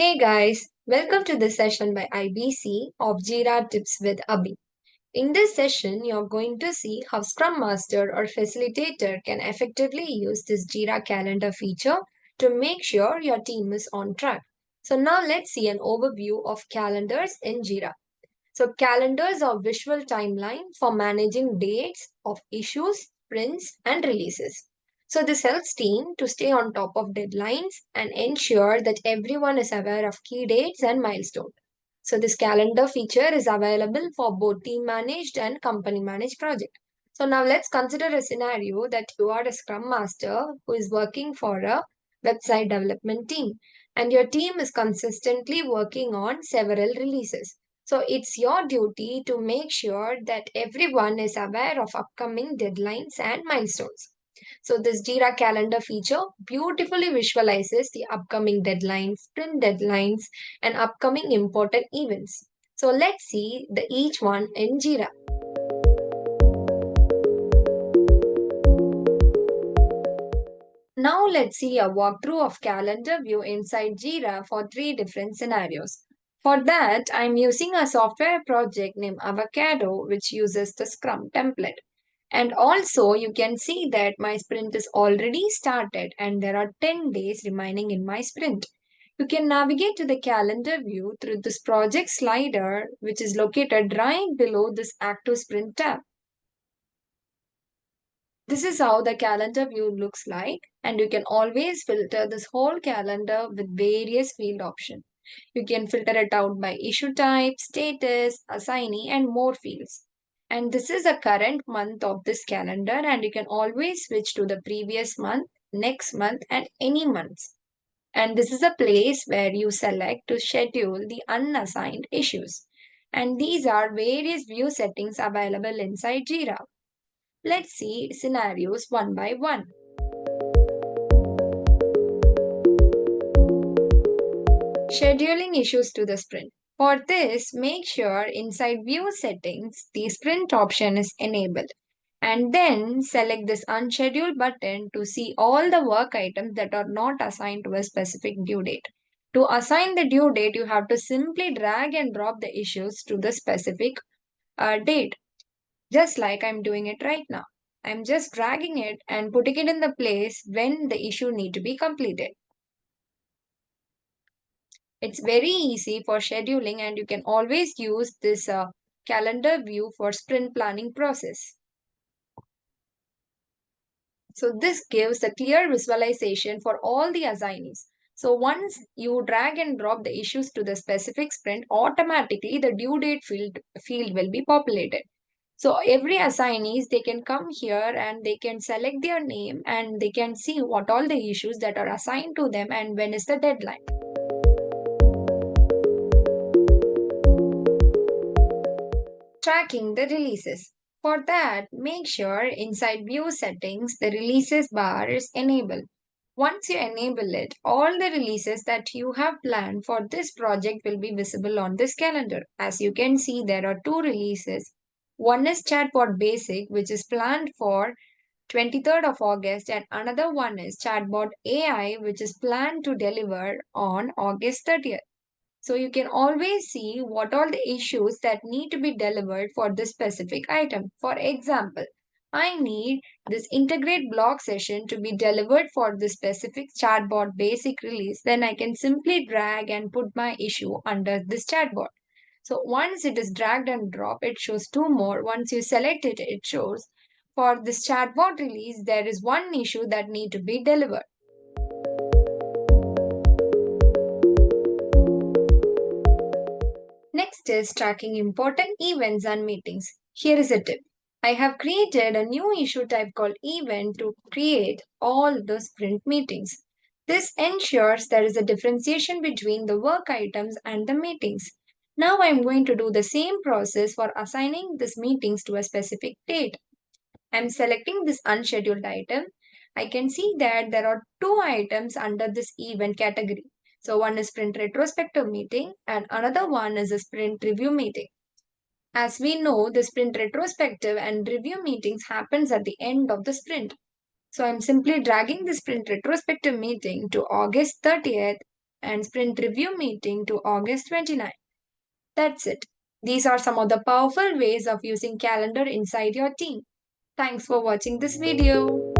Hey guys, welcome to this session by IBC of Jira Tips with Abhi. In this session, you're going to see how Scrum Master or Facilitator can effectively use this Jira Calendar feature to make sure your team is on track. So now let's see an overview of calendars in Jira. So calendars are visual timeline for managing dates of issues, sprints, and releases. So this helps team to stay on top of deadlines and ensure that everyone is aware of key dates and milestones. So this calendar feature is available for both team managed and company managed project. So now let's consider a scenario that you are a scrum master who is working for a website development team and your team is consistently working on several releases. So it's your duty to make sure that everyone is aware of upcoming deadlines and milestones. So this Jira calendar feature beautifully visualizes the upcoming deadlines, sprint deadlines, and upcoming important events. So let's see the each one in Jira. Now let's see a walkthrough of calendar view inside Jira for three different scenarios. For that, I'm using a software project named Avocado, which uses the Scrum template. And also, you can see that my sprint is already started and there are 10 days remaining in my sprint. You can navigate to the calendar view through this project slider, which is located right below this active sprint tab. This is how the calendar view looks like, and you can always filter this whole calendar with various field options. You can filter it out by issue type, status, assignee, and more fields. And this is the current month of this calendar, and you can always switch to the previous month, next month, and any months. And this is a place where you select to schedule the unassigned issues. And these are various view settings available inside Jira. Let's see scenarios one by one. Scheduling issues to the sprint. For this, make sure inside View Settings, the sprint option is enabled. And then select this Unscheduled button to see all the work items that are not assigned to a specific due date. To assign the due date, you have to simply drag and drop the issues to the specific date, just like I'm doing it right now. I'm just dragging it and putting it in the place when the issue need to be completed. It's very easy for scheduling and you can always use this calendar view for sprint planning process. So this gives a clear visualization for all the assignees. So once you drag and drop the issues to the specific sprint, automatically the due date field will be populated. So every assignees, they can come here and they can select their name and they can see what all the issues that are assigned to them and when is the deadline. Tracking the releases. For that, make sure inside View Settings, the Releases bar is enabled. Once you enable it, all the releases that you have planned for this project will be visible on this calendar. As you can see, there are two releases. One is Chatbot Basic, which is planned for 23rd of August, and another one is Chatbot AI, which is planned to deliver on August 30th. So you can always see what all the issues that need to be delivered for this specific item. For example, I need this integrate block session to be delivered for this specific chatbot basic release. Then I can simply drag and put my issue under this chatbot. So once it is dragged and dropped, it shows two more. Once you select it, it shows for this chatbot release, there is one issue that need to be delivered. Next is tracking important events and meetings. Here is a tip. I have created a new issue type called event to create all the sprint meetings. This ensures there is a differentiation between the work items and the meetings. Now I am going to do the same process for assigning these meetings to a specific date. I am selecting this unscheduled item. I can see that there are two items under this event category. So one is sprint retrospective meeting and another one is a sprint review meeting. As we know, the sprint retrospective and review meetings happens at the end of the sprint. So I'm simply dragging the sprint retrospective meeting to August 30th and sprint review meeting to August 29. That's it. These are some of the powerful ways of using calendar inside your team. Thanks for watching this video.